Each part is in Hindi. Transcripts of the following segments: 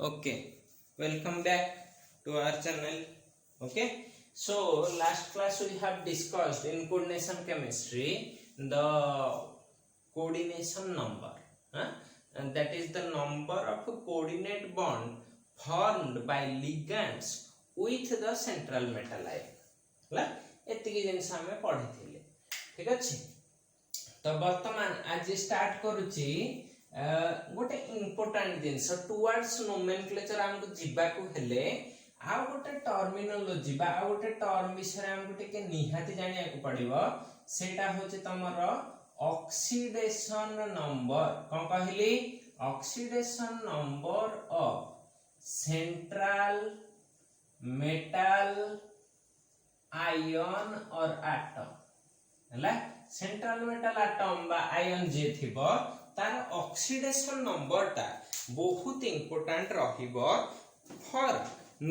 Okay, welcome back to our channel. Okay, so last class we have discussed in coordination chemistry the coordination number, and that is the number of coordinate bond formed by ligands with the central metal ion. ହେଲା ଏତିକି ଜିନିଷ ଆମେ ପଢିଥିଲେ ଠିକ ଅଛି। ତ ବର୍ତ୍ତମାନ ଆଜି ଷ୍ଟାର୍ଟ କରୁଛି गोटे इंपोर्टेंट जिनस टुवर्ड्स नोमेनक्लेचर हमको जीवाकू हेले आ गोटे टर्मिनोलॉजी बा आ गोटे टर्म विषय हमको टिके निहाती जानिया को पड़िबो सेटा होचे तमर ऑक्सीडेशन नंबर कोन कहली oxidation number of central metal ion और एटम हला सेंट्रल मेटल एटम बा आयन जे थिबो तार ऑक्सीडेशन नंबर टा बहुत इंपोर्टेंट रहिबो for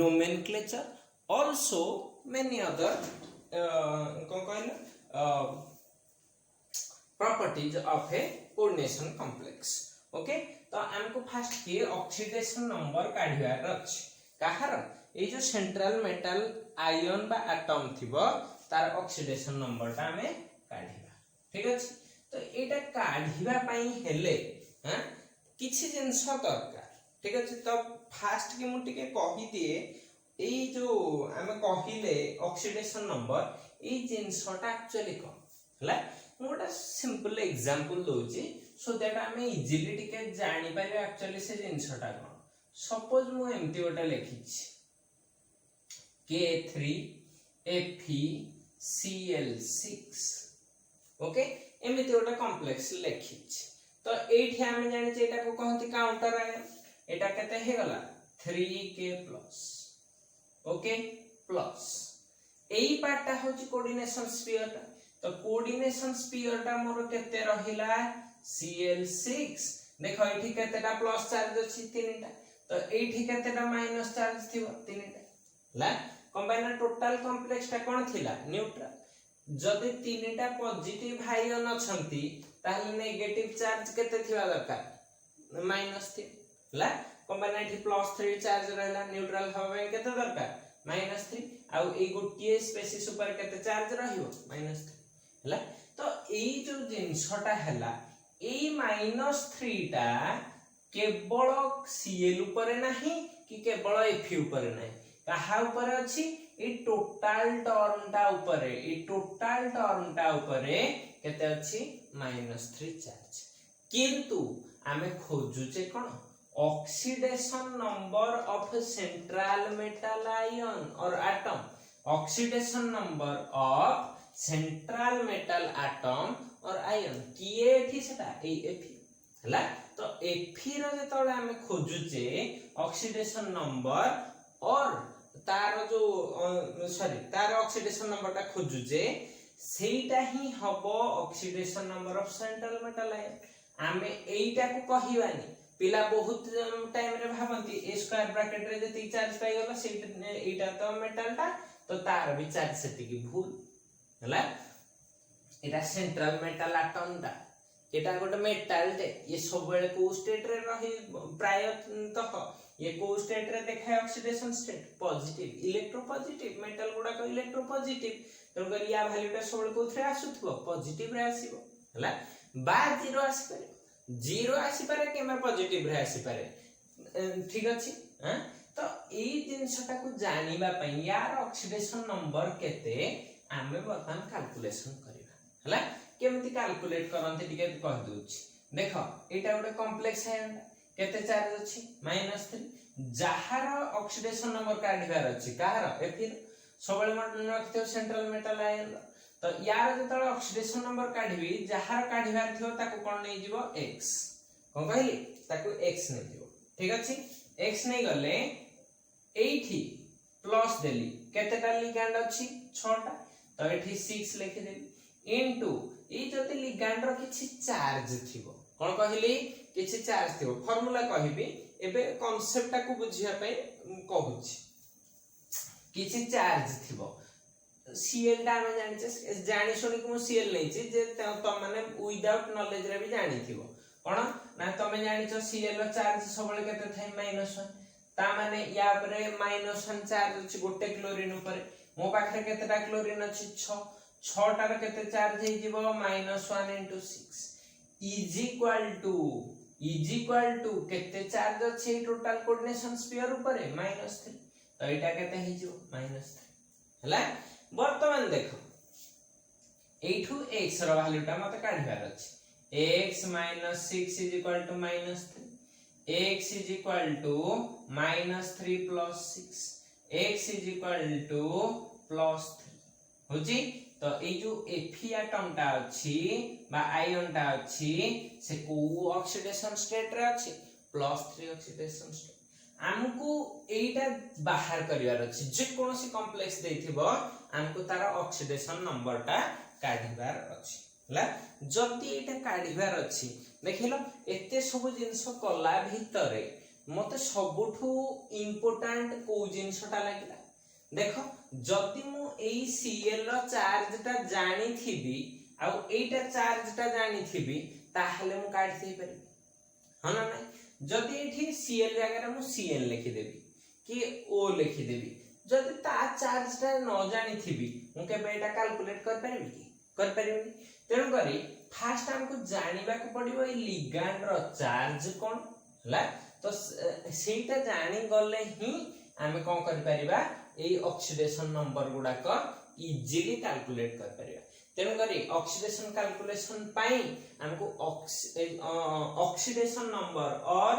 nomenclature also many other कोन कहले properties of a coordination complex. Okay, तो हमको फर्स्ट के ऑक्सीडेशन नंबर काढियार अछि कहार ए जो सेंट्रल मेटल आयन बा एटम थिबो तार ऑक्सीडेशन नंबर टा हमें काढिबा ठीक अछि। तो एटा काढिबा पई हेले किछि जिंस दरकार ठीक अछि। तो फास्ट के मु टिके कहि दिए एई जो हमें कहिले ऑक्सीडेशन नंबर एई जिंसटा एक्चुअली कोन हला मोटा simple example Dochi so that हमें इजीली टिके जानि पारे एक्चुअली से जिंसटा कोन। सपोज मु एमटी ओटा लिखिछि K3FeCl6 ओके एमिति गोटे कॉम्प्लेक्स लिखिछ। तो एठी हम जानि जे एटा को कहंती काउंटर आयन एटा केते हे गला 3K प्लस ओके प्लस एई पार्टटा होची कोऑर्डिनेशन स्फीयर टा। तो कोऑर्डिनेशन स्फीयर टा मोर केते रहिला Cl6 देखो एठी केतेटा प्लस चार्ज अछि तीनटा तो एठी केतेटा माइनस चार्ज थिबो तीनटा ला कंबाइन टोटल कॉम्प्लेक्स टा कोन थिला न्यूट्रल। जदि तीनटा पॉजिटिव आयन अछंती ताले नेगेटिव चार्ज केते थिबा दरकार माइनस थी ला कंबाइन एठी +3 चार्ज रहला न्यूट्रल हवे केते दरकार -3 आ ए गोटिए स्पेसिस ऊपर केते चार्ज रहियो -3 हला। तो एई जो जिंसटा हला एई -3 टा केवल Cl ऊपर नाही कि केवल Fe ऊपर नाही कहा ऊपर अछि ए टोटल टर्म टा ऊपर केते अछि -3 चार्ज। किंतु आमे खोजुचे कोन oxidation number of central metal ion और atom oxidation number of central metal atom और आयन किए एठी सेटा ए Fe हला। तो Fe रो जेतोले आमे खोजुचे ऑक्सीडेशन नंबर और तार जो तार ऑक्सीडेशन नंबर टा खोजुचे सेटा ही हबो oxidation number of central metal ion. आमे एइटा को कहिवानी पिला बहुत टाइम रे भाबंती ए स्क्वायर ब्रैकेट रे जति चार्ज पाई गला सेटा एइटा तो मेटल टा तो तार भी चार्ज सेति की भूल हला। एटा सेंट्रल मेटल एटम टा एटा गोटे मेटल टे ये सब बेले को स्टेट रे रही प्रायतः ये को स्टेट रे देखाय oxidation state positive electropositive metal गुडा को इलेक्ट्रोपॉजिटिव तो कर या वैल्यूटा सब को थ्रे आसुथबो पॉजिटिव रे आसीबो हला बा जीरो आसी पारे जीरो आसी पारे केमे पॉजिटिव रे आसी पारे ठीक अछि। तो एई जिंसटा को जानिबा पई यार ऑक्सीडेशन नंबर केते आमे बर्तन कैलकुलेशन करिबा हला। केमति कैलकुलेट करंते टिके कह दोछि देखो एटा गोटे कॉम्प्लेक्स आयन केते चार्ज अछि -3 जहार ऑक्सीडेशन नंबर काढिबार अछि कहार Fe सबले मन रखते सेंट्रल मेटल आयन। तो यार जेतले ऑक्सीडेशन नंबर काढिबी जहार काढिबार थियो ताको कोन नै जिवो x कोन कहली ताको x नै जिवो ठीक अछि। x नै गले एठी प्लस देली केतेटा लिगैंड अछि 6 टा तो एठी 6 लिखि देली इनटू ई जति लिगैंड रो किछि चार्ज थिबो कोन कहली किछि चार्ज थिबो फार्मूला कहिबी एबे कांसेप्ट को बुझिया पई कहूछि किछि चार्ज थिबो Cl टा हम जानि सुनि को Cl नै छी जे त माने विदाउट नॉलेज रे भी जानि थिबो कोन ना तमे जानि छ Cl रो चार्ज सबले केते थाई -1 ता माने या परे -1 चार्ज अछि गोटे क्लोरीन ऊपर मो पाखरे केतेटा क्लोरीन अछि 6 6टार केते चार्ज हे जिवो -1 * 6 इज इक्वल टू केते चार्ज अछि टोटल कोऑर्डिनेशन स्फीयर ऊपर -3 तो एटा केते हे जिवो -3 हला वर्तमान देखो एठू x रो वैल्यू टा मते काढिबार अछि x - 6 = -3 x = -3 + 6 x = +3 होजी तो ए जो Fe एटम टा अछि बा आयन टा अछि से को ऑक्सीडेशन स्टेट रे अछि +3 ऑक्सीडेशन स्टेट हमकु एटा बाहर करिवार अछि जे कोनोसी कॉम्प्लेक्स देथिबो हमकु तार ऑक्सीडेशन नंबर टा काढिबार अछि हला जति एटा काढिबार अछि देखिलो एते सब जिंस कला भितरे मते सबठू इंपोर्टेंट को जिंसटा लागिला देखो जति मु एई Cl रो चार्ज टा जानि थिबी आ एटा चार्ज टा जानि थिबी ताहले मु काढि देई परिबी हना नै जति एठी Cl जगह रे मु Cn लिखि देबी कि O लिखि देबी जति ता चार्ज टा न जानि थिबी मु केबे एटा कैलकुलेट कर परिबी कि कर परिबी तेनु करी फास्ट हमको जानिबा के पड़िबो ए लिगैंड रो चार्ज कोन हला तो सेटा जानि गले ही हमें कोन कर परिबा ए ऑक्सीडेशन नंबर गुडा को इजीली कैलकुलेट कर परिबा तेनु करी ऑक्सीडेशन कैलकुलेशन पाई हमको ऑक्सीडेशन नंबर और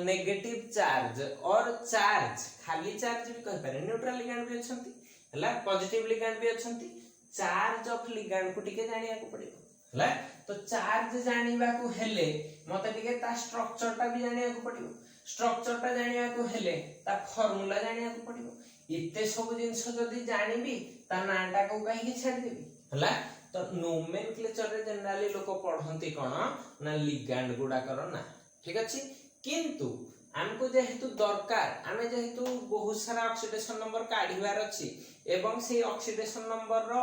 नेगेटिव चार्ज और चार्ज खाली चार्ज भी कह पारे न्यूट्रल लिगैंड भी अछंती हला पॉजिटिव लिगैंड भी अछंती चार्ज ऑफ लिगैंड को टिके जानिया को पड़िबो हला तो चार्ज जानिबा को हेले मते टिके ता स्ट्रक्चर टा भी जानिया को पड़िबो स्ट्रक्चर टा जानिया को हेले ता फार्मूला जानिया को पड़िबो इत्ते सब जिंस जदी जानिबी ता नाटा को कहि छाड़ देबी हला तो नोमेनक्लेचर रे जनरली लोक पढंती कोन ना लिगैंड गुडा करो ना ठीक अछि किंतु हमको जेहेतु दरकार आमे जेहेतु बहुत सारा ऑक्सीडेशन नंबर काढिबार अछि एवं से ऑक्सीडेशन नंबर रो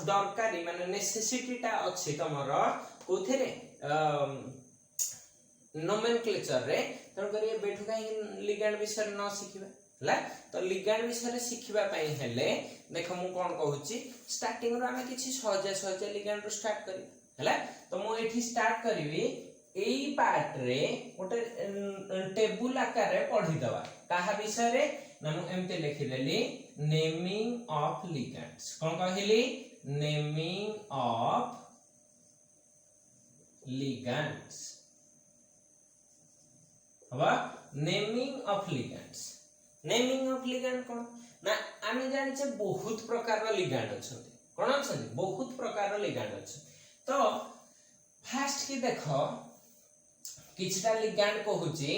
दरकारी माने नेसेसिटी टा अछि तमर कोथेरे नोमेनक्लेचर रे तन करी बैठु काई लिगैंड विषय न सिखिबा हला तो लिगैंड विषय सिखिबा पई हेले देखो मु कोन कहूची स्टार्टिंग रो आमे किछि सहज सहज लिगैंड रो स्टार्ट करी हला तो मु एठी स्टार्ट करबी एई पार्ट रे ओटे टेबुल आकार रे पढी दवा काहा विषय रे ना मु एमते लिखि देली नेमिंग ऑफ लिगैंड्स कोन कहिली नेमिंग ऑफ लिगैंड्स हवा naming of ligands naming of ligand कोन ना आमे जानि छे बहुत प्रकार रो लिगैंड अछंती कोन अछंती बहुत प्रकार रो लिगैंड अछि तो फर्स्ट की देखो किछटा लिगैंड कहूची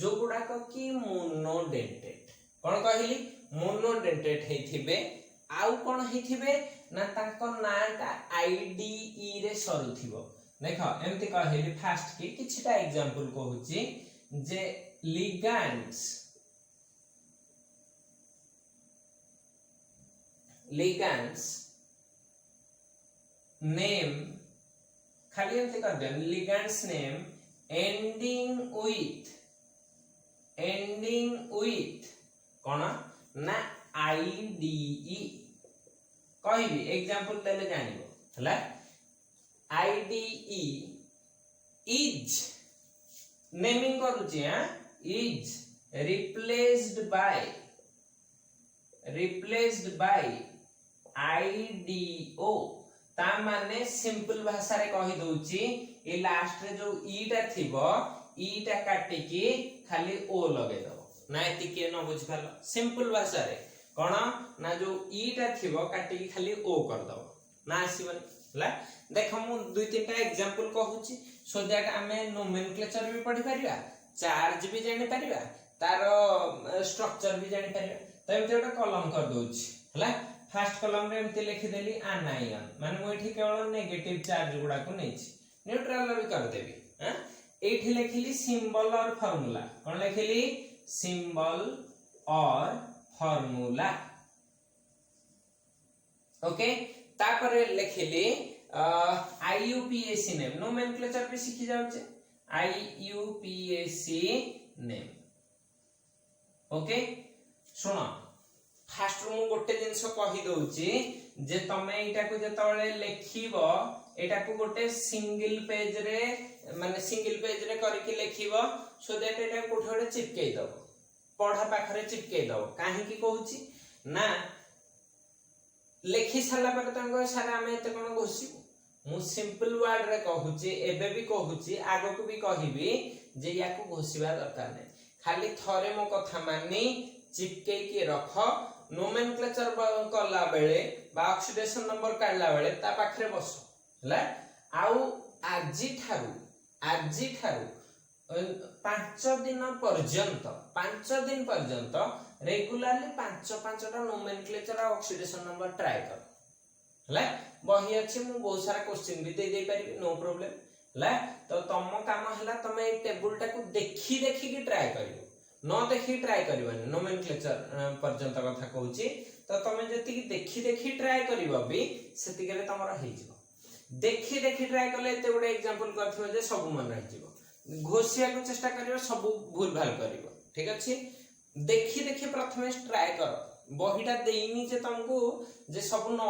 जो गुडा को की मोनोडेंटेट कोन कहिली मोनोडेंटेट हेथिबे आउ कोन हेथिबे ना ताको नाटा आईडीई रे सरुथिबो देखो एमति कहिली फर्स्ट की किछटा एग्जांपल कहूची जे लिगैंड्स नेम खाली एमति कर दे लिगैंड्स नेम ending with कोन ना IDE कहबी एग्जांपल देले जानिबो हला IDE is नेमिंग करूची हां is replaced by IDO ता माने सिंपल भाषा रे कहि दोची ए लास्ट रे जो ई टा थिबो ई टा काटी के खाली ओ लगे दो ना एति के न बुझ पालो सिंपल भाषा रे कोन ना जो ई टा थिबो काटी के खाली ओ कर दो ना आसीबन हला देखो मु दुई तीनटा एग्जांपल कहूची सो दैट हमें नोमेनक्लेचर भी पढ़ी परिबा चार्ज भी जानि परिबा तार स्ट्रक्चर भी जानि परिबा तो एमते एउटा कॉलम कर दोची हला फर्स्ट कॉलम रे एमते लिखि देली आनायन माने मु एठी केवल नेगेटिव चार्ज गुडा को नेछि न्यूट्रल भी कर देबी हां एठी लिखिली सिंबल और फार्मूला कोन लिखिली सिंबल और फार्मूला ओके तापरे लिखिली IUPAC नेम नोमेनक्लेचर भी सीखि जाउचे IUPAC नेम ओके सुन फास्ट मु गोटे जिनस कहि दउची जे तमे एटा को जतबळे लेखिबो एटा को गोटे सिंगल पेज रे माने सिंगल पेज रे करके लेखिबो सो दैट एटा कोठे गोटे चिपकेई दबो पढ़ा पाखरे चिपकेई दबो काहे की कहूची ना लेखि साला पर तंग सारा हमें एते कोन घोसिबो मु सिंपल वर्ड रे कहूची एबे भी कहूची आगो को भी कहिबी जे या को घोसिबा दरकार नै खाली थरे मो कथा मानी चिपके की रख नोमेनक्लेचर करला बेले बा ऑक्सीडेशन नंबर काढला बेले ता पाखरे बस हला आउ आजी थारु 5 दिन पर्यंत regularly 5 nomenclature oxidation number try कर हला बही अछि मु बहुत सारा क्वेश्चन भी दे पारि नो प्रॉब्लम हला तो तम काम हला तमे ए टेबल टा को देखी की ट्राई करियो न देखी ट्राई करबनी नोमेनक्लेचर पर्यंत कथा कहूची तो तमे जति देखी ट्राई करबो भी सेति गेले तमरा हे जिवो देखी ट्राई करले एते गोटे एग्जांपल करथिबो जे सब मन रहि जिवो घोसिया को चेष्टा करियो सब भूल भाल करियो ठीक अछि देखी प्रथमे ट्राई कर बहिटा देइनी जे तुमको जे सब न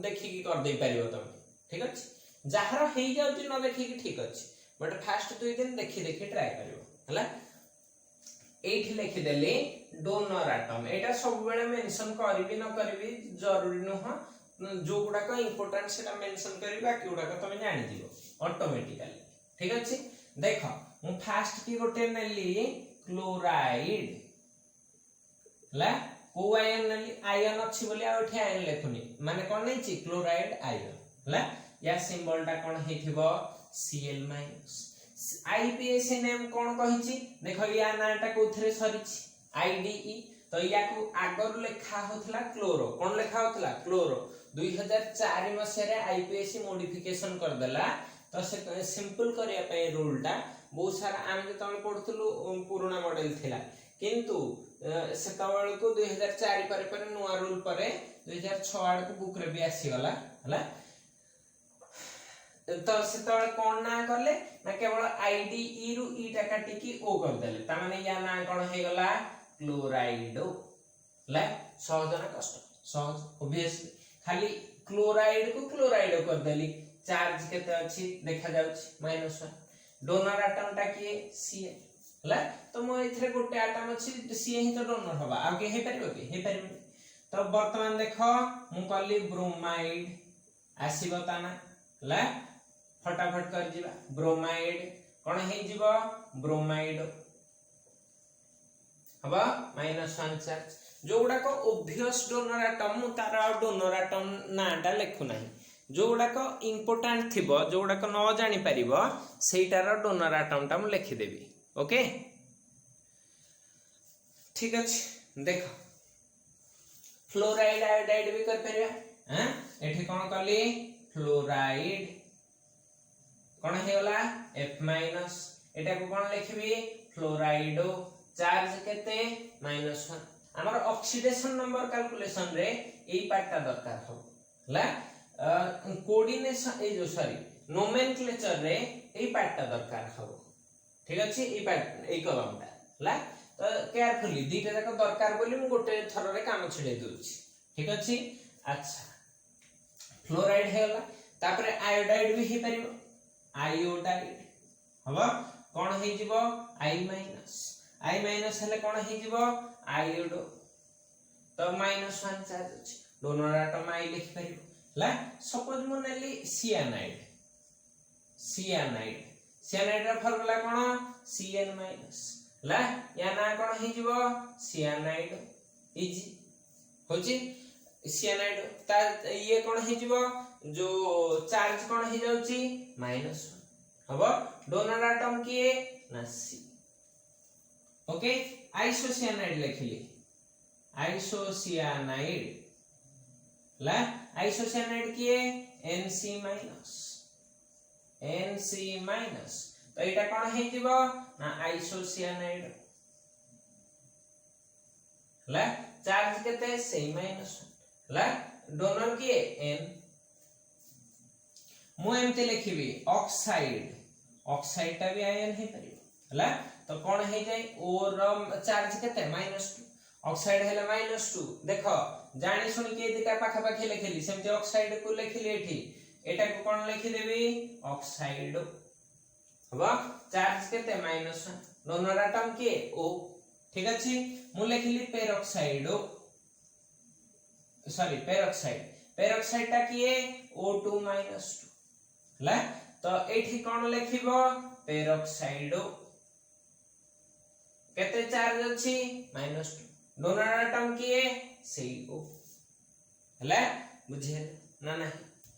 देखि की कर दे पारियो तमे ठीक अछि जहार हेई जाउची न देखि की ठीक अछि बट फास्ट 2 दिन देखी ट्राई करियो हला एठी लिखि देली डोनर एटम एटा सब बेले मेंशन करबी न करबी जरूरी न जो गुडा का इंपोर्टेंट सेटा मेंशन करबी बाकी गुडा का तमे जानि दिबो ऑटोमेटिकली ठीक अछि देखो मु फास्ट की गोटे नेली क्लोराइड ला को आयन नेली आयन अछि बोली आ एठी आयन लेखुनी माने कोन नै छि क्लोराइड आयन ला या सिंबल टा कोन हेथिबो Cl- आईपीएस नेम कोन कहिछि देखो या नाटा कोथरे सरिछि आईडीई तो या को आगर लेखा होतला क्लोरो कोन लेखा होतला क्लोरो 2004 मसिया रे आईपीएस मॉडिफिकेशन कर देला तो से सिंपल करिया पे रूल टा बहुत सारा आम जे तमे पढथुलु पुराना मॉडल थिला किंतु से तवळ को 2004 पर नुवा रूल पर 2006 आड़ को बुक रे भी आसी गला हला तो से तळे कोन ना करले ना केवल आईडीई रु ई टा काटी की ओ कर देले ता माने या ना कोन हे गला क्लोराइडो ला सहज ना कष्ट सहज ऑब्वियसली खाली क्लोराइड को क्लोराइडो कर देली चार्ज केते अछि देखा जाउछि -1 डोनर एटम टा की Cl हला तो मो इथरे गोटे एटम अछि Cl ही तो डोनर होबा आ के हे परिबो की हे परिबो तो वर्तमान देखो मु कहली ब्रोमाइड आसीबो ताना हला फटाफट कर जिबा ब्रोमाइड कोन हे जिवो ब्रोमाइड हबा -1 चार्ज जो गुडा को ऑब्वियस डोनर एटम मु तार डोनर एटम नाटा लेखु नाही जो गुडा को इंपोर्टेंट थिबो जो गुडा को न जानि परिबो सेइटार डोनर एटम टा मु लिखि देबी ओके ठीक अछि देखो फ्लोराइड आयोडाइड भी कर परिबा हैं एठी कोन करली फ्लोराइड कोन हे होला F- एटा को कोन लिखबी फ्लोराइडो चार्ज केते -1 हमर ऑक्सीडेशन नंबर कैलकुलेशन रे एई पार्टटा दरकार हो ला कोऑर्डिनेशन ए जो सॉरी नोमेनक्लेचर रे एई पार्टटा दरकार हो ठीक अछि एई पार्ट एई कलमटा ला तो केयरफुली दीटा जाक दरकार बोली मु गोटे थर रे काम छिडे दोछि ठीक अछि अच्छा फ्लोराइड हेला तापरे आयोडाइड भी हे परिबो आयोडाइड हबा कोन हे जिवो I- हेले कोन हे जिवो आयोडो तो -1 चार्ज अछि डोनर एटम I लिखि परिबो ला सपोज मु नेली सियानाइड रा फार्मूला कोन Cn- ला या ना कोन हे जिवो सियानाइड इजी होची सियानाइड ता ये कोन हे जिवो जो चार्ज कोन हे जाउची -1 हबो डोनर एटम किए ना C ओके आइसोसियानाइड लिखली आइसोसियानाइड ला आइसोसियानाइड किए NC- तो एटा कोन हे जिवो ना आइसोसियानाइड ला चार्ज केते सेम -1 ला डोनर किए N मु एमते लिखिबी ऑक्साइड टा भी आयन हे परिबो हला तो कोन हे जाय और चार्ज केते -2 ऑक्साइड हेले -2 देखो जानी सुनी के दिटा पाखा पाखी लिखिली सेमती ऑक्साइड को लिखिली एठी एटा को कोन लिखि देबी ऑक्साइड हबा चार्ज केते -1 दोनों एटम के O ठीक अछि मु लिखिली पेरोक्साइड सॉरी पेरोक्साइड टा किए O2 -2 ला तो एठी कोन लिखिबो पेरोक्साइड केते चार्ज अछि -2 दोनों एटम किए सेई O हला बुझे ना ना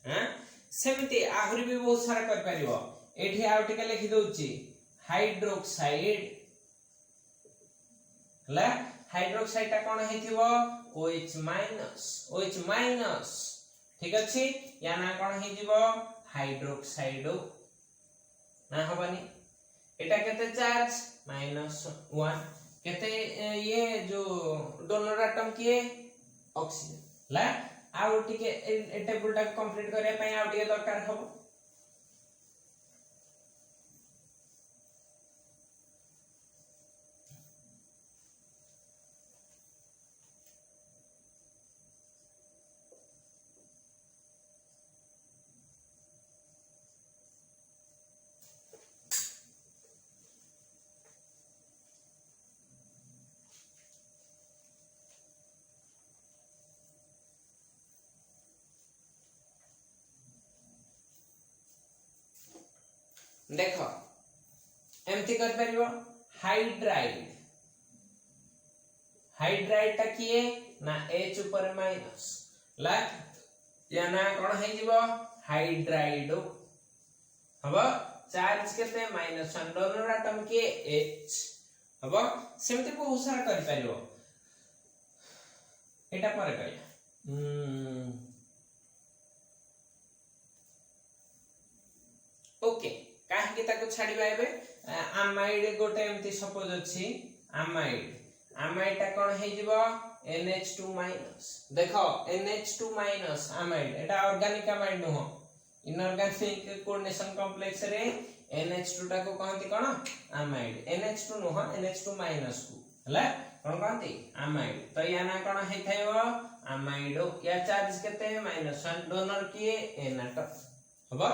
हां सेमती आहुरी भी बहुत सारा कर परिबो एठी आउ टिके लिखि दउची हाइड्रोक्साइड हला हाइड्रोक्साइड ता कोन हेथिबो OH माइनस ठीक अछि या ना कोन हे जिवो हाइड्रोक्साइड ना हबनी एटा केते चार्ज -1 केते ये जो दोनों एटम किए ऑक्सीजन ला आउ टिके ए टेबल टा कंप्लीट करे पई आउ टिके दरकार हबो देखो एमती कर परिबो हाइड्राइड ता किए ना H ऊपर माइनस ला या ना कोन हे जिवो हाइड्राइड हबो चार्ज केते -1 दोनों एटम के H हबो सेमते बहुत सारा कर परिबो एटा पर कहिया ओके काहे कि ताको छाडिबा एबे अमाइड गोटे एमती सपोज अछि अमाइड ता कोन हे जिवो NH2- देखो NH2- अमाइड एटा ऑर्गेनिक अमाइड नो इनऑर्गेनिक कोऑर्डिनेशन कॉम्प्लेक्स रे NH2 ता को कहंती कोन अमाइड NH2 नो NH2- को हला कोन कहंती अमाइड तो या ना कोन हे थाइबो अमाइड या चार्ज केते -1 डोनर किए N एटम हबो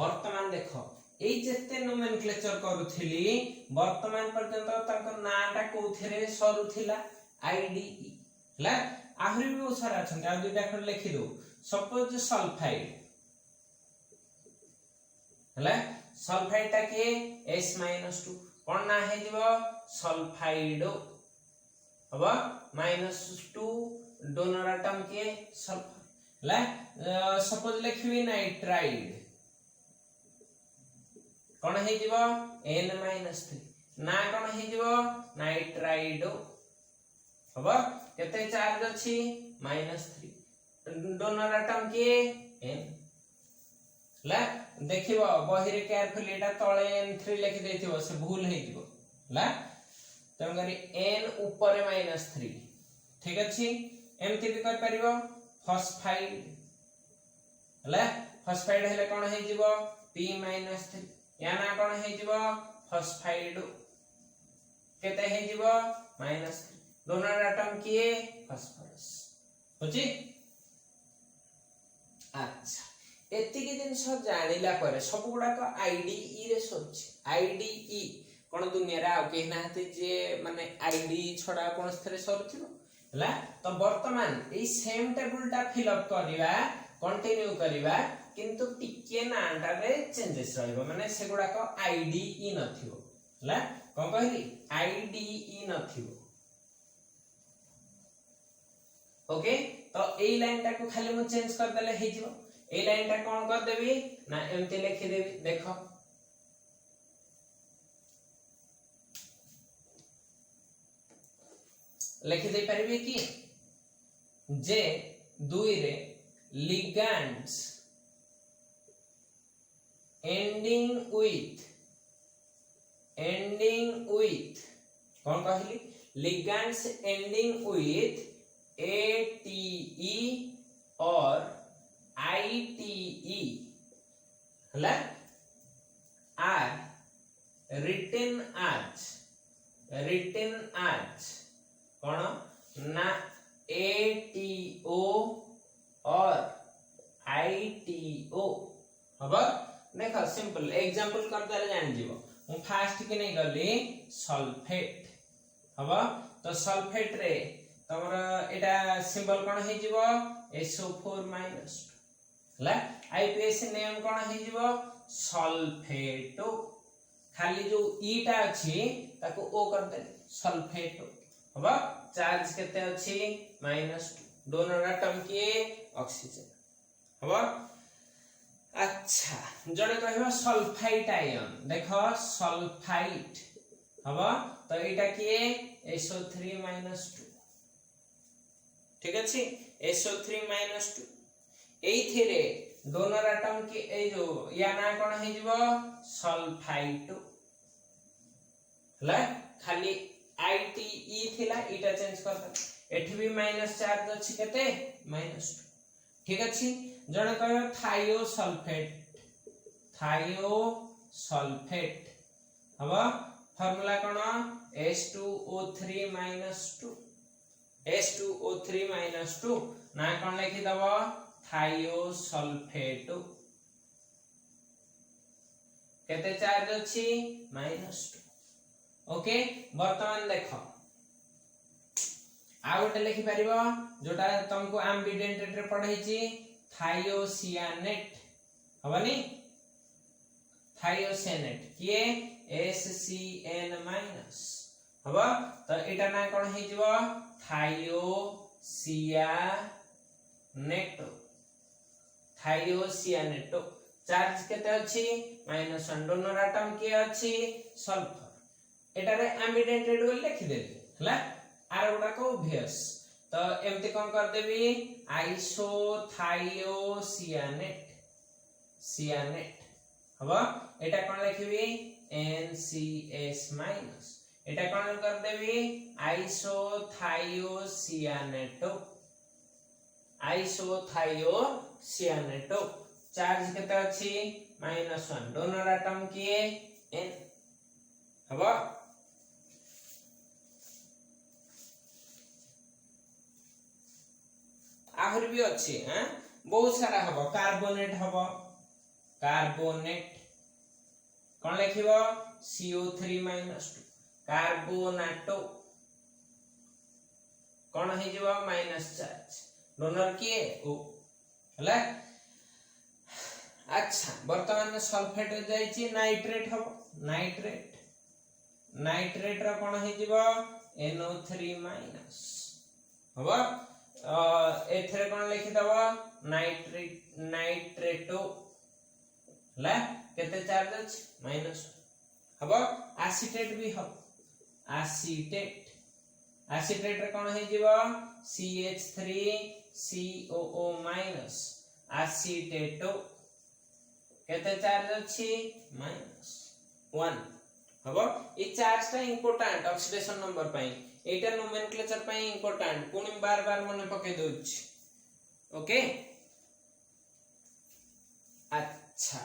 वर्तमान देखो एई जेते नोमेनक्लेचर करूथिली वर्तमान पर्यंत ताको नाटा कोथरे सरुथिला IDE हला आहुरी भी बहुत सारा छन आ दुटा खन लिखि दो सपोज सल्फाइड हला सल्फाइड ता के S-2 कोन ना हे जिवो सल्फाइड हबो -2 डोनर एटम के सल्फर हला सपोज लिखबी नाइट्राइड कोन हे जिवो N-3 ना कोन हे जिवो नाइट्राइड हबो केते चार्ज अछि -3 डोनर एटम के N ला देखिबो बही रे केयरफुली एटा तळे N3 लिखि देथिबो से भूल हे जिवो ला तम करी N ऊपर -3 ठीक अछि एमती भी कर परिबो फॉस्फाइड हला फॉस्फाइड हेले कोन हे जिवो P-3 या ना कोन हे जिवो फॉस्फाइड केते हे जिवो -3 दोनों एटम किए फास्फोरस होची अच्छा एति के दिन सब जानिला पर सब गुडा को IDE रे सोच IDE कोन दुनिया रा के नाते जे माने IDE छडा कोन स्थरे सरथिबो हला तो वर्तमान ए सेम टेबल टा फिल अप करिवा कंटिन्यू करिवा किंतु टिके नाटा रे चेंजेस रहइबो माने सेगुडा को IDE नथिबो हला कोन कहली IDE नथिबो ओके तो ए लाइन टा को खाली मु चेंज कर देले हे जिवो ए लाइन टा कोन कर देबी ना एमते लिखि देबी देखो लिखि दे परबी कि जे दुई रे ligands ending with कौन कहली ligands ending with ATE और ITE हला are written as कौन ना ATO और ITO हम देख सिंपल एग्जांपल करते जान जीवो मु फास्ट कि नहीं गली सल्फेट हम तो सल्फेट रे तमरा एटा सिंबल कोन हे जीवो SO4 माइनस हला IPAC नेम कोन हे जीवो सल्फेटो खाली जो ईटा अछि ताको ओ कर दे सल्फेटो हबा चार्ज केते अछि -2 डोनर एटम के ऑक्सीजन हबा। अच्छा जड़े कहबा सल्फाइट आयन देखो सल्फाइट हबा तो एटा के SO3 -2 ठीक अछि SO3 -2 एथिरे डोनर एटम के ए जो या ना कोन हे जीवो सल्फाइटो हला खाली ITE थिला इटा चेंज कर दे एठी भी माइनस चार्ज अछि केते -2 ठीक अछि जण कहयो थायोसल्फेट हबा फार्मूला कोन H2O3 -2 H2O3 -2 ना कोन लिखि दबो थायोसल्फेट केते चार्ज अछि -2 ओके वर्तमान देखो आ गोटे लिखि परिबो जोटा तुमको एम्बिडेंट रे पढै छी थायोसियानेट हबनी थायोसियानेट के SCN- हबा तो एटा ना कोन हे जीवो थायोसियानेट चार्ज केते अछि -1 डोनर एटम के अछि सल्फर एटा रे एम्बिडेंट रे लिखि देली हला आर गुडा को ऑब्वियस तो एमती कोन कर देबी सियानेट हबा एटा कोन लिखबी NCS- एटा कोन कर देबी आइसोथायोसियानेट चार्ज केते अछि -1 डोनर एटम के N हबा। आहुर भी अछि हैं बहुत सारा हबो कार्बोनेट हबो कार्बोनेट कोन लिखिबो CO3 -2 कार्बोनाटो कोन हे जीवो माइनस चार्ज डोनर के O हला। अच्छा वर्तमान सल्फेट जाई छी नाइट्रेट हबो नाइट्रेट रा कोन हे जीवो NO3 हबो एथरे कोन लिखि दबो नाइट्रेटो हला केते चार्ज अछि -1 हबो। एसीटेट भी हबो एसीटेट रे कोन हे जीवो CH3COO एसीटेटो केते चार्ज अछि -1 हबो। ई चार्ज ता इंपोर्टेंट ऑक्सीडेशन नंबर पई एटा नोमेनक्लेचर पई इंपोर्टेंट पुनी बार बार मने पके दोछि ओके। अच्छा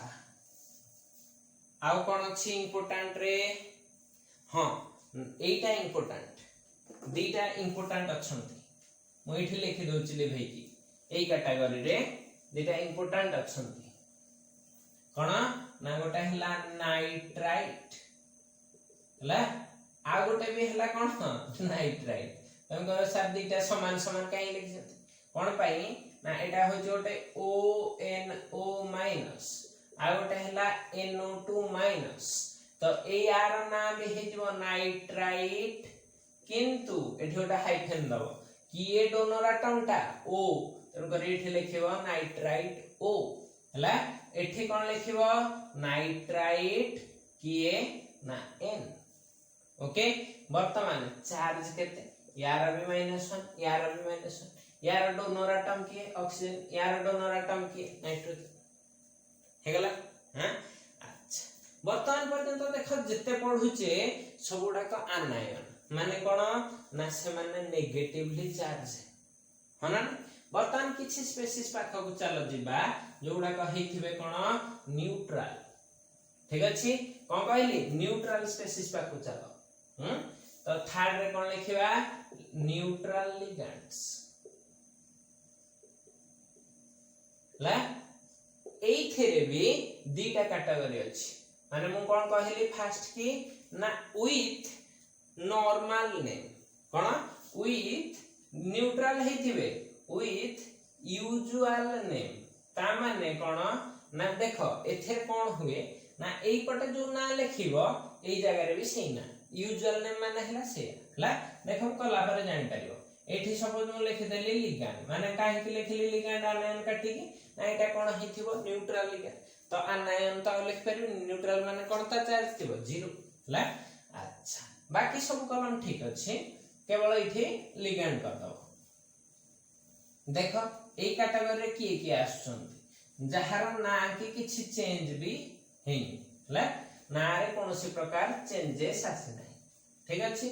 आउ कोन अछि इंपोर्टेंट रे हां एटा इंपोर्टेंट दीटा इंपोर्टेंट अछंती मु एठी लिखि दोछि ले भाई की एई कैटेगरी रे दीटा इंपोर्टेंट अछंती कोन ना गोटा हला नाइट्राइट हला आ गोटे भी हला कोन नाइट्राइट तम को सर दीटा समान समान काई लिखि जते कोन पाई ना एटा हो जोटे ONO- आ गोटे हला NO2 तो ए आर ना भी हे जो नाइट्राइट किंतु एठी गोटा हाइफेन दबो कि ए डोनर एटम टा O तन को एठी लिखिबो नाइट्राइट O हला एठी कोन लिखिबो नाइट्राइट किए ना N ओके। वर्तमान चार्ज केते यार भी -1 यार भी -1 यार डोनर एटम के ऑक्सीजन यार डोनर एटम के नाइट्रोजन हे गला हां। अच्छा वर्तमान पर्यंत देख जते पढुचे सबुडा को आनायन माने कोन ना से माने नेगेटिवली चार्ज हना। वर्तमान किछि स्पेसिस पाख को चलो जिबा जोडा को हेथिबे कोन न्यूट्रल ठीक अछि कोन कहली न्यूट्रल स्पेसिस पाख को चलो तो थर्ड रे कोन लिखिबा न्यूट्रल लिगेंड्स ला एथिरे भी दीटा कैटेगरी अछि माने मु कोन कहली फर्स्ट की ना विथ नॉर्मल नेम कोन विथ न्यूट्रल हेतिबे विथ यूजुअल नेम ता माने कोन ना देखो एथे कोन हुए ना एई पटे जो ना लिखिबो एई जगह रे भी सेही ना यूजुअल नेम माने हला से हला देखो कला पर जानि परिबो एठी सपोज मु लिखि देली लिगैंड माने काहे कि लिखली लिगैंड आनायन काटी की ना एटा कोन हिथिबो न्यूट्रल लिगैंड तो आनायन तो लिख परिबो न्यूट्रल माने कोन ता चार्ज थिबो 0 हला अच्छा बाकी सब कलम ठीक अछि केवल इथे लिगैंड कर दो देखो एई कैटेगरी रे किए किए आछन जहार ना कि किछि चेंज भी हेई हला ना रे कोनोसी प्रकार चेंजेस आसे नै ठीक अछि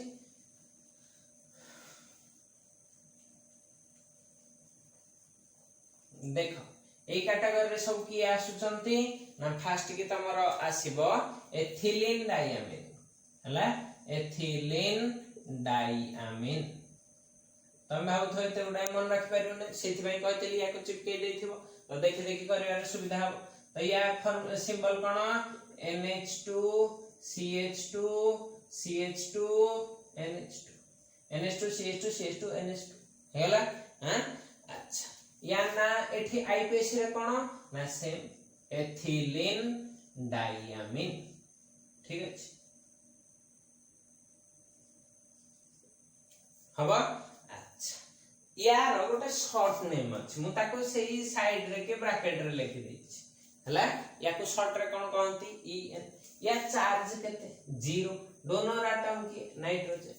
देखो एई कैटेगरी रे सब किए आछुचंती ना फर्स्ट की तमरो आसीबो एथिलीन डायमीन हला एथिलीन डायमीन तम भाउ थय ते उडा मन रख परियो ने सेति भाई कहतेली याको चिपके देथिबो तो देखि देखि करिवार सुविधा हो तो या फॉर्म सिंबल कोन NH2 CH2 CH2 NH2 NH2 CH2 CH2 NH2 हेला हां अच्छा या ना एठी आईपीएस रे कोन ना सेम एथिलीन डायमीन ठीक अछि हबा यार गोटे शॉर्ट नेम अछि मु ताको सेही साइड रे के ब्रैकेट रे लिखि देछि हला याको शॉर्ट रे कोन कहंती EN या चार्ज केते 0 डोनर एटम की नाइट्रोजन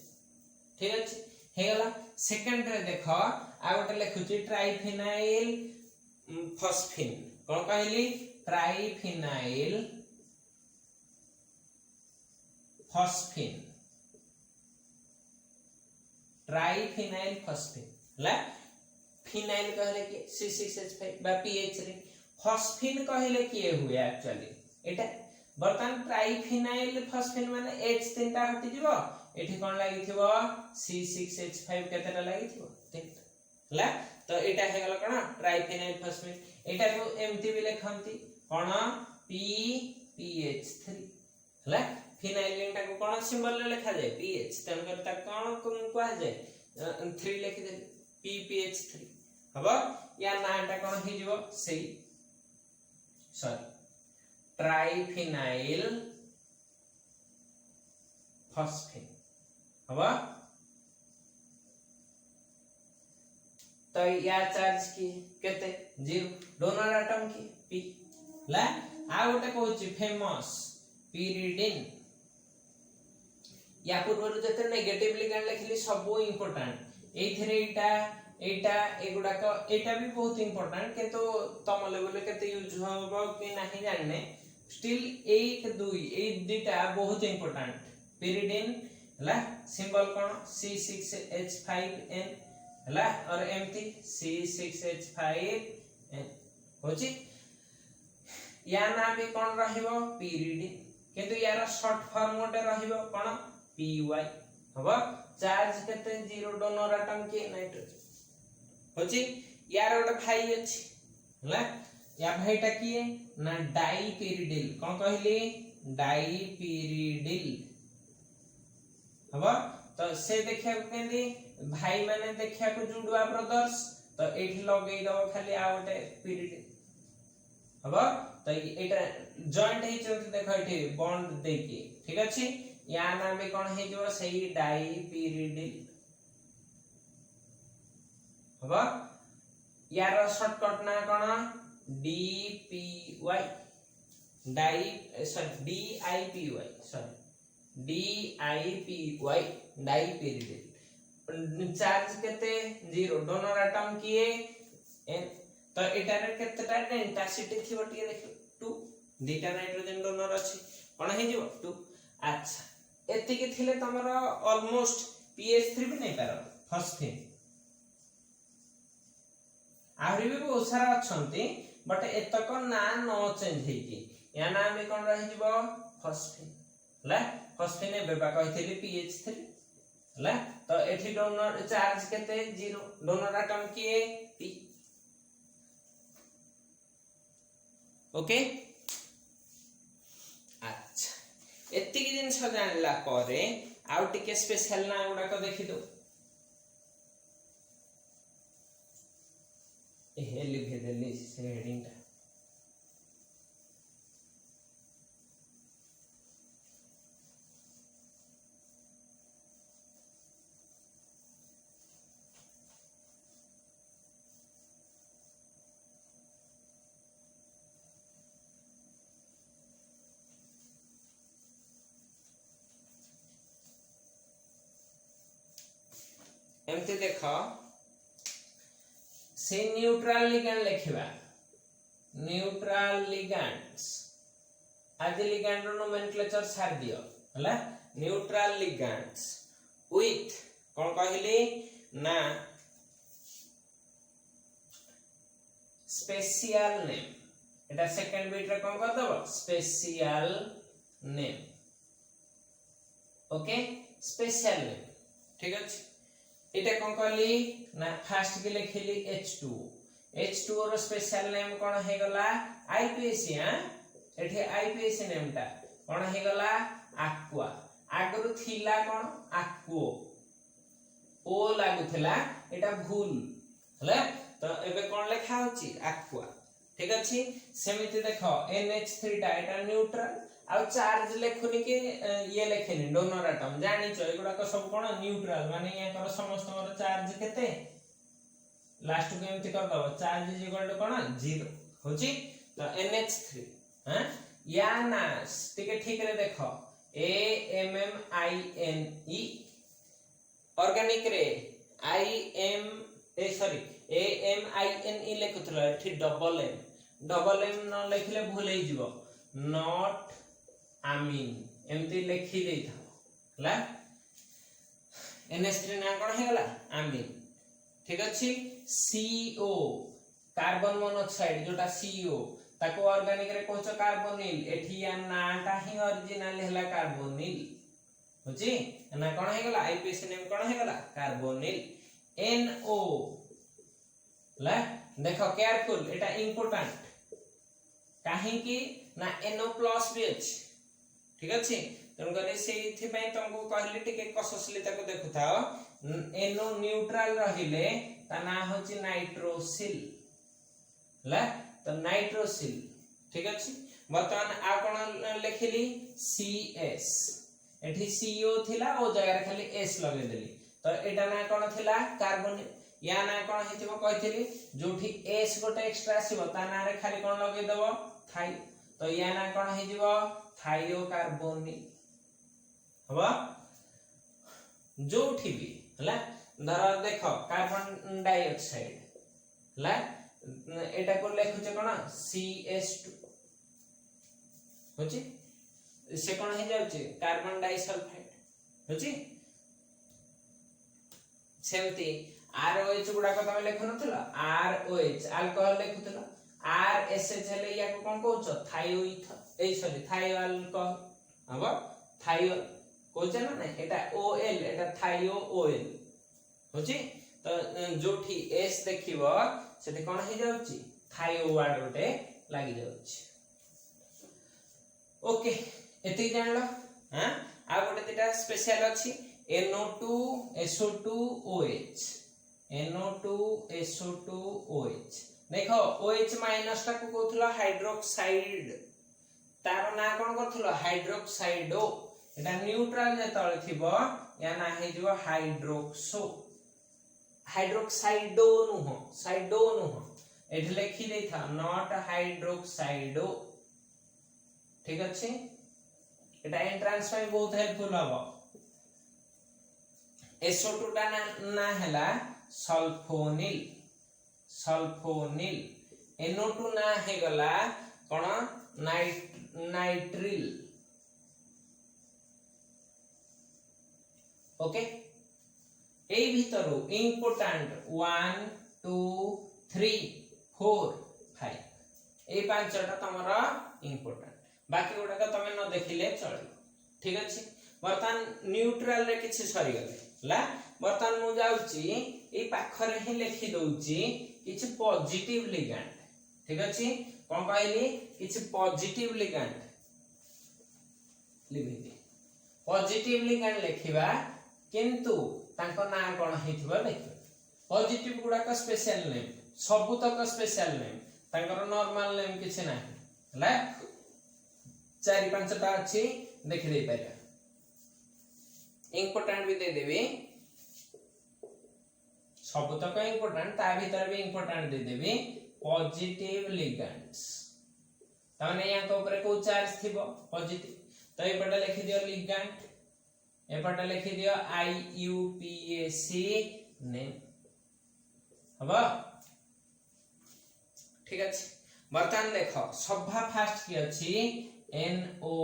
ठीक अछि हेला सेकंड रे देखो आ गोटे लिखुची ट्राइफिनाइल फॉस्फिन कोन कहली ट्राइफिनाइल फॉस्फिन ट्राइफिनाइल फॉस्फिन ला फिनाइल कहले कि C6H5 बा pH रे फॉस्फिन कहले किए हुए एक्चुअली एटा बर्तन ट्राइफिनाइल फॉस्फिन माने H तीनटा हटि दिबो एठी कोन लागि थिबो C6H5 केतेटा लागि थिबो तीनटा ला तो एटा हे गेल कोन ट्राइफिनाइल फॉस्फिन एटा को एमटी भी लेखंती कोन PPH3 ला फिनाइल टा को कोन सिंबल ले लिखा जाय pH तन कर ता कोन को आ जाय 3 लिखि दे PPH3 हबो या नाटा कोन हि जिवो सेही सॉरी ट्राइफिनाइल फॉस्फिन हबो तो या चार्ज की केते 0 डोनर एटम की P ला आ गोटे कहूची फेमस pyridine या पूर्व जते नेगेटिव लिगेंड लिखली सब इंपोर्टेंट एथिरे एटा एगुडा को एटा भी बहुत इंपोर्टेंट किंतु तम लेवल केते यूज होबो कि नाही जानने स्टिल 1 2 ए दुटा बहुत इंपोर्टेंट pyridine हला सिंबल कोन C6H5N हला और एमटी C6H5N होची या ना भी कोन रहिबो pyridine किंतु यार शॉर्ट फॉर्म मोटे रहिबो कोन PY हबो चार्ज केते 0 डोनर एटम के नाइट्रोजन होची यार ओटा भाई अछि हला या भाईटा किए ना डाइपिरिडिल कोन कहली डाइपिरिडिल हबो तो से देखिया केंदी भाई माने देखिया को जुडवा ब्रदर्स तो एठी लगेई दो खाली आ ओटे पिरिडिल हबो तो एटा जॉइंट हे चलते देखो एठी बॉन्ड देकी ठीक अछि या नाम भी कोन हे जो सही डाइपिरिडिल हबो यार शॉर्टकट ना कोन DPY DIPY sorry DIPY dipyridyl charge केते 0 डोनर एटम किए N तो एटा रे केतेटा डेंसिटी थिबो टिके देखियो 2 दीटा नाइट्रोजन डोनर अछि कोन हे जिवो 2 अच्छा एति के थिले तमरो ऑलमोस्ट pH3 भी नै पारो फॉस्फिन आहुरी भी बहुत सारा अछंती बट एतक ना नो चेंज हेकी या नाम भी कोन रहि जिवो फॉस्फिन ला फॉस्फिन ए बेबा कहिथिली pH3 हला तो एठी डोनर चार्ज केते 0 डोनर एटम किए p ओके अच्छा एति की जिंस जानला परे आउ टिके स्पेशल ना गुडा को देखि दो ए लिखे देली से हेडिंग टा एमते देखो से न्यूट्रल लिगैंड लिखिबा न्यूट्रल लिगैंड्स आज लिगैंड रो नोमेनक्लेचर छाड़ दियो हला न्यूट्रल लिगैंड्स विथ कोन कहली ना स्पेशल नेम एटा सेकंड बिट रे कोन कर दबो special name okay special name ठीक अछि एटा कोन कहली ना फर्स्ट के लिखली H2 रो स्पेशल नेम कोन हे गला IPAC हां एठी IPAC नेम टा कोन हे गला aqua आगरु थिला कोन aquo ओ लागुथला एटा भूल हला तो एबे कोन लेखा होची aqua ठीक अछि सेमिति देखो NH3 टा एटा न्यूट्रल आ चार्ज लेखुनी के ये लेखेनी डोनर एटम जानि छ एगुडा को सब कोन न्यूट्रल माने या कर समस्त और चार्ज केते लास्ट को एमति कर दबो चार्ज इज इक्वल टू कोन 0 होची तो NH3 हां या नास ठीक रे देखो AMMINE ऑर्गेनिक रे AMINE लेखुतला ठी डबल M न लिखले भूल हे जिवो नॉट आमीन एमती लिखि दे था हला NH3 ना कोन हे गला आमीन ठीक अछि CO कार्बन मोनोऑक्साइड जोटा CO ताको ऑर्गेनिक रे कहछ कार्बोनिल एठी या नाटा ही ओरिजिनल हैला कार्बोनिल होची ना कोन हे गला IPAC नेम कोन हे गला कार्बोनिल NO ला देखो केयरफुल एटा इंपोर्टेंट काहे कि ना NO प्लस भी अछि ठीक अछि तन करे सेथि पय तुमको कहली टिके कससली ताको देखुथाओ NO न्यूट्रल रहिले ता ना होची नाइट्रोसिल ला तो नाइट्रोसिल ठीक अछि बर्तमान आ कोन लिखिली CS एठी CO थिला ओ जगह खाली S लगे देली तो एटा ना कोन थिला कार्बन या ना कोन हेतिबो कहितली जोठी S गोटे एक्स्ट्रा आसीबो ता ना रे खाली कोन लगे देबो थाई तो या ना कोन हे जिवो थायोकार्बोनिल हबा जोठी भी हला धर देखो कार्बन डाइऑक्साइड हला एटा को लेखुचे कोन CS2 होची से कोन हे जाउची कार्बन डाइसल्फाइड होची सेमती ROH गुडा को तमे लेखु नथला ROH अल्कोहल लेखुतला RSH हेले या को कोन कहउछ थायोइथ ए सॉरी थायो अल्कोहल हबा थायो कहउछ ना नै एटा OL एटा थायो OL होची तो जोठी S देखिबो सेते कोन हे जाउची थायो वर्ड ओटे लागि जाउची ओके एति जानलो हां आ गोटे तिटा स्पेशल अछि NO2 SO2OH NO2 SO2OH देखो OH माइनस टा को कहथलो हाइड्रोक्साइड तार ना कोन करथलो हाइड्रोक्साइडो एटा न्यूट्रल जे तळे थिबो या ना हे जो हाइड्रोक्सो हाइड्रोक्साइडो नुहो साइडो नुहो एठ लिखि दे था नॉट हाइड्रोक्साइडो ठीक अछि एटा एंट्रेंस में बहुत हेल्पफुल हबो SO2 टा ना हैला सल्फोनिल NO2 ना हे गला कोन नाइट्रिल ओके एई भितरु इंपोर्टेंट 1 2 3 4 5 ए पांचटा तमरा इंपोर्टेंट बाकी गोटा का तमे न देखिले चले ठीक अछि बर्तन न्यूट्रल रे किछि सरी गले ला बर्तमान मु जाउची ए पाखरे ही लिखि दउची किछि पॉजिटिव लिगैंड ठीक अछि कोन कहली किछि पॉजिटिव लिगैंड लिखि पॉजिटिव लिगैंड लिखिबा किंतु तांको ना कोन हेथिबा लिखि पॉजिटिव गुडा का स्पेशल नेम सबु तक स्पेशल नेम तांकर नॉर्मल नेम किछि ना ला 4-5 टा अछि देखि दे पाइबा इंपोर्टेंट भी दे देबे सब तक इंपोर्टेंट ता भीतर भी इंपोर्टेंट दे देबे पॉजिटिव लिगैंड्स ताने या तो ऊपर को चार्ज थिबो पॉजिटिव तो ए पटे लिखि दियो लिगैंड ए पटे लिखि दियो IUPAC नेम हबा ठीक अछि बर्तमान देखो सभा फास्ट की अछि NO+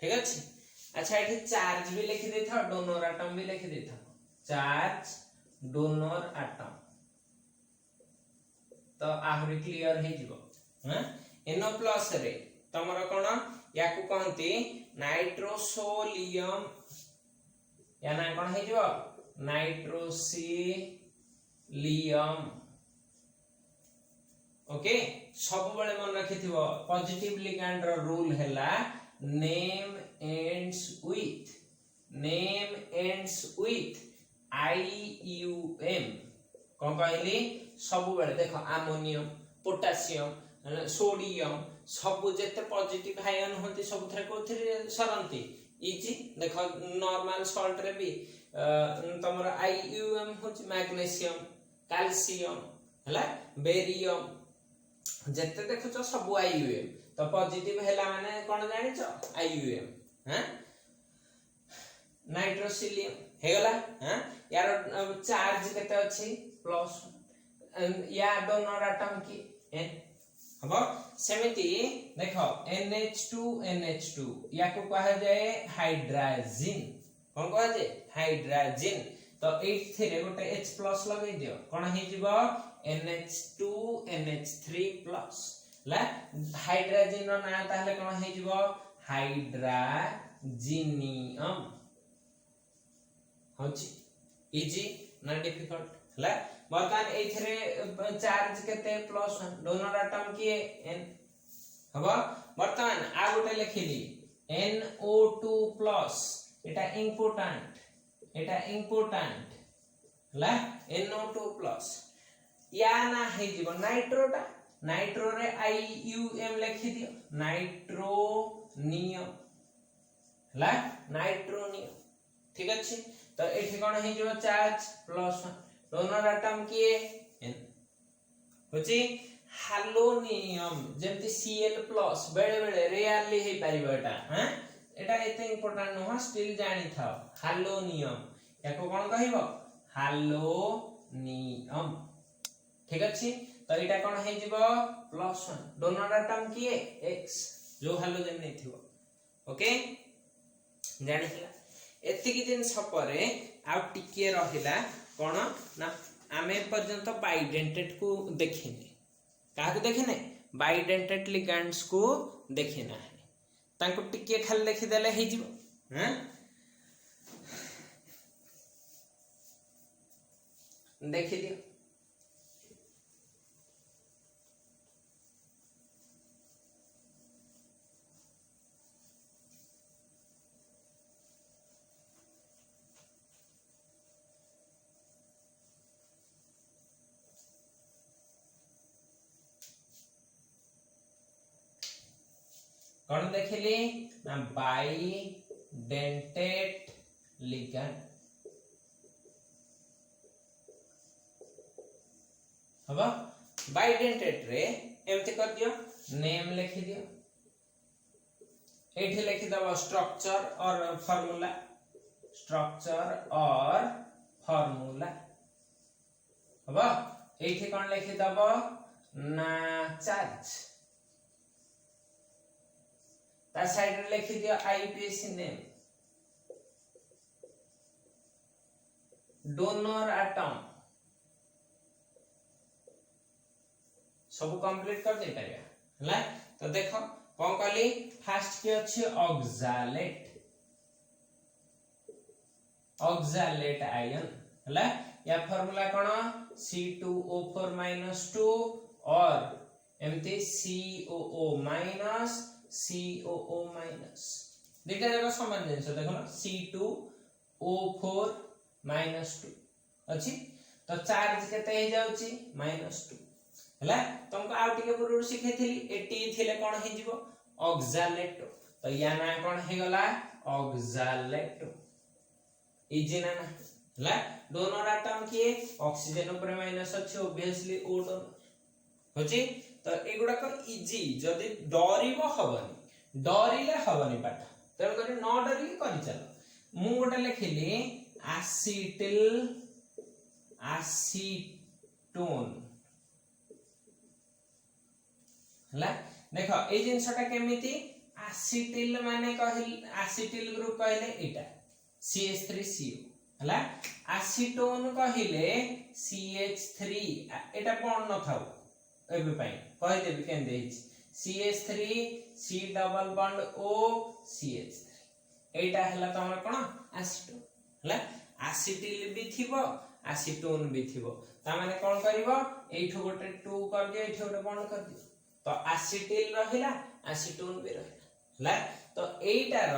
ठीक अछि अच्छा एठी चार्ज भी लिखि देथा डोनर एटम भी लिखि देथा चार्ज डोनर एटम तो आहुरी क्लियर हे जिवो हैं NO+ रे तमरो कोन याकू कहंती नाइट्रोसोलियम या ना कोन हे जिवो नाइट्रोसिलियम ओके सब बेले मन रखिथिबो पॉजिटिव लिगैंड रो रूल हैला नेम एंड्स विथ IUM कोन कहली सब बेले देखो अमोनियम पोटेशियम सोडियम सब जेते पॉजिटिव आयन होती सब थरे कोथरे सरंती इजी देखो नॉर्मल सॉल्ट रे भी तमरा IUM होची मैग्नीशियम कैल्शियम हला बेरियम जेते देखो सब IUM तो पॉजिटिव हैला माने कोन जानि छ IUM हैं नाइट्रोसिलियम हेगला हैं यार चार्ज केते अछि प्लस या डोनर एटम की n हबो सेमिति देखो NH2 याको कहा जाए हाइड्रोजन कोन कहा जाए हाइड्रोजन तो 8 थिरे गोटे H+ लगै दियो कोन हे जिवो NH2 NH3+ ला हाइड्रोजन रो ना ताले कोन हे जिवो हाइड्रोजिनियम होची इजी ना डिफिकल्ट ला बर्तमान एथिरे चार्ज केते +1 डोनर एटम की n हबो बर्तमान आ गोटे लिखिली NO2+ एटा इंपोर्टेंट ला NO2+ या ना हे जीव नाइट्रो रे IUM लिखि दियो नाइट्रोनियम ला नाइट्रोनियम ठीक अछि तो एठी कोन हे जीव चार्ज +1 डोनर एटम की n होची हालोनियम जेमति Cl+ बेले बेले रेयरली हे परिबटा हैं एटा एते इंपोर्टेंट न स्टिल जानि थाओ हालोनियम याको कोन कहिबो हालोनियम ठीक अछि तो एटा कोन हे जिवो +1 डोनर एटम की x जो हालोजन नै थिवो ओके जानिला एतिकी दिन सपरे आ टिके रहिला कोन ना आमे पर्यंत बाइडेंटेट को देखिने काहको देखिने बाइडेंटेट लिगैंड्स को देखिना है तांको टिके खाली देखि देले हे जिवो हैं देखि दियो कौन देखिली ना बाइडेंटेट लिगैंड हबा बाइडेंटेट रे एमते कर दियो नेम लिखि दियो एठी लिखि दबो स्ट्रक्चर और फार्मूला हबा एठी कोन लिखि दबो ना चार्ज ता साइड रे लिखि दियो IUPAC नेम डोनर एटम सब कंप्लीट कर दे परिया हला तो देखो कोन कहली फास्ट के अछि ऑक्सालेट ऑक्सालेट आयन हला या फार्मूला कोन C2O4 - 2 और एमती COO माइनस COO माइनस दिटा जगह समान जिंस देखो ना C2O4 - 2 अछि तो चार्ज केते हे जाउची -2 हला तुमको आउ टिके पूर्व सिखेथिली एटी थिले कोन हे जिवो ऑक्सालेट तो या ना कोन हे गला ऑक्सालेट इजी ना हला डोनर एटम किए ऑक्सीजन ऊपर माइनस अछि ऑब्वियसली ओ डोनर होची तो एगुडा को इजी जदी डरिबो हबनी डरिले हबनी पाठ तेन करी न डरिले करि चलो मु गोटे लिखिली एसिटिल एसीटोन हला देखो ए जिंसटा केमिति एसिटिल माने कहल एसिटिल ग्रुप कहले एटा CH3CO हला एसीटोन कहिले CH3 एटा बॉन्ड न थाउ एबे पई कहि देबी केन देछि CH3 C double bond O CH3 एटा हला तमरा कोन एसीटोन हला एसिटिल भी थिबो एसीटोन भी थिबो ता माने कोन करबो एठो गोटे 2 कर दियो एठो गोटे बॉन्ड कर दियो तो एसिटिल रहिला एसीटोन भी रहिला हला तो एटार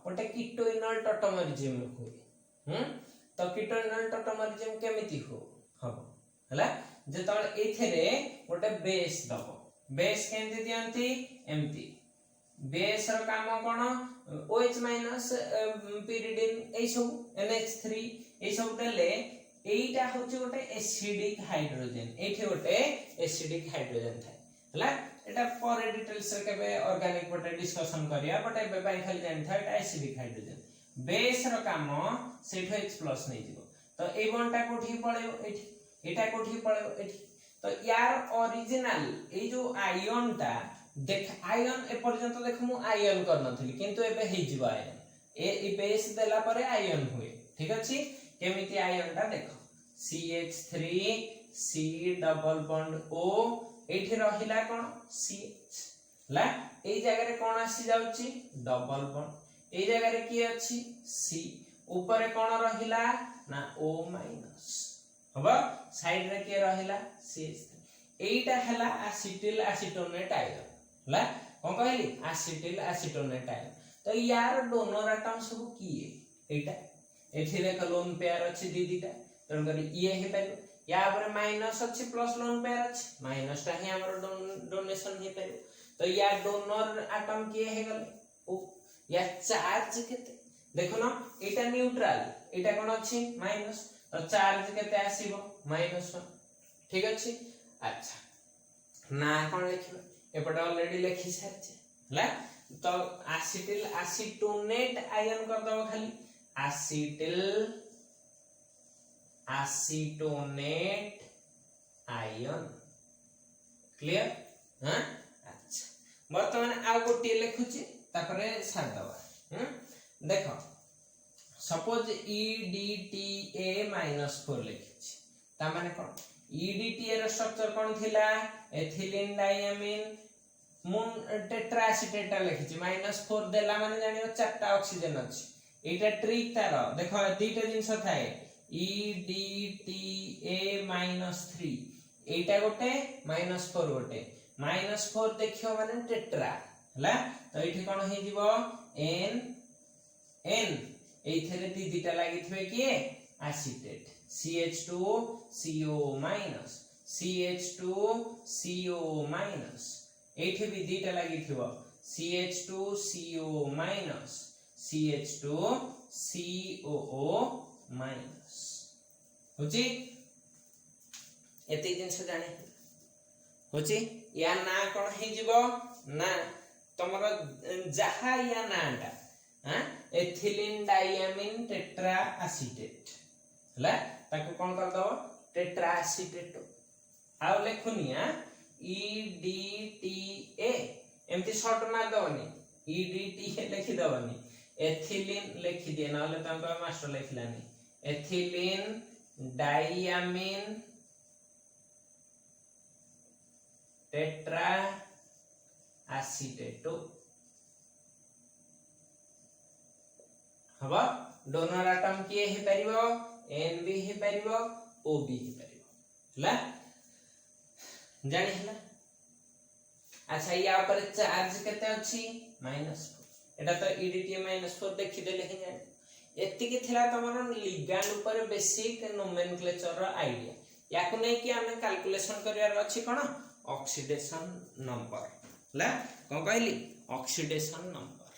गोटे कीटोइनल टॉटोमरिज्म होय तो कीटोइनल टॉटोमरिज्म केमिति हबो हला जे तळ एथेरे गोटे बेस दबो बेस केंति दियंती एम्ति बेस रो काम कोन OH- pyridine ए सब NH3 ए सब देले एइटा होची गोटे एसिडिक हाइड्रोजन एठी गोटे एसिडिक हाइड्रोजन थाय हला एटा पर डिटेल्स रे केबे ऑर्गेनिक गोटे डिस्कशन करिया बट एबे बाय खाली जानि था एटा एसिडिक हाइड्रोजन बेस रो काम सेठो H+ नै जिवो तो ए बॉन्डटा कोठी पळेबो एठी एटा कोठी पळेबो एठी तो यार ओरिजिनल ए जो आयन ता देख आयन ए पर्यंत देख मु आयन कर नथली किंतु एबे हे जिवो आयन ए बेस देला परे आयन हुए ठीक अछि केमिति आयन ता देखो CH3 C double bond O एठी रहिला कोन CH ला ए जगह रे कोन आसी जाउची डबल बॉन्ड ए जगह रे की अछि C ऊपर कोन रहिला ना O माइनस हबा साइड रे के रहिला CH3 एटा हला एसिटिल एसीटोनेट आयन हला कोन कहली एसिटिल एसीटोनेट आयन तो यार डोनर एटम सब किए एटा एठी देख लोन पेयर अछि दीदीटा तन करी ये हे पाइलो या पर माइनस अछि प्लस लोन पेयर अछि माइनस ता हे हमर डोनेशन हे पाइलो तो या डोनर एटम किए हे गले ओ या चार्ज केते देखो ना एटा न्यूट्रल एटा कोन अछि माइनस तो चार्ज केते आसीबो -1 ठीक अछि अच्छा ना कोन लिखबो एपटा ऑलरेडी लिखि सारछे हला तो एसिटिल एसीटोनेट आयन कर दबो खाली एसिटिल एसीटोनेट आयन क्लियर हां अच्छा वर्तमान आ गोटी लिखुची तापरे सार दबा देखो सपोज EDTA -4 लिखिछि ता माने कोन EDTA रो स्ट्रक्चर कोन थिला एथिलीन डायमीन मुन टेट्राएसिटेट लिखिछि -4 देला माने जानियो चारटा ऑक्सीजन अछि एटा ट्रिक तार देखो दीटा जिंस थाए EDTA -3 एटा गोटे -4 गोटे -4 देखियो माने टेट्रा हला तो एठी कोन हे जिवो N एथेरे दीटा लागिथबे किए एसिटेट CH2CO- CH2CO- एठी भी दीटा लागिथबो CH2CO- CH2COO- होची एते जिंस जाने होची या ना कोन हे जिवो ना तमरो जहा या नाटा हां एथिलीन डायमीन टेट्रा एसिटेट हला ताको कोन कर दबो टेट्रा एसिटेट आ लेखुनिया EDTA एमती शॉर्ट मार दबनी EDTA लिखि दबनी एथिलीन लिखि दे नले तंको मास्टर लिखलानी एथिलीन डायमीन टेट्रा एसिटेट हबा डोनर एटम किए हे परिबो एन भी हे परिबो ओ भी हे परिबो हला जानि हला। अच्छा या पर चार्ज केते अछि -4 एटा तो EDTA -4 देखि देले हे जानि एतिके थिला तमरो लिगैंड ऊपर बेसिक नोमेनक्लेचर रो आईडिया याकु नै कि हमें कैलकुलेशन करियार अछि कोन ऑक्सीडेशन नंबर हला कोन कहली ऑक्सीडेशन नंबर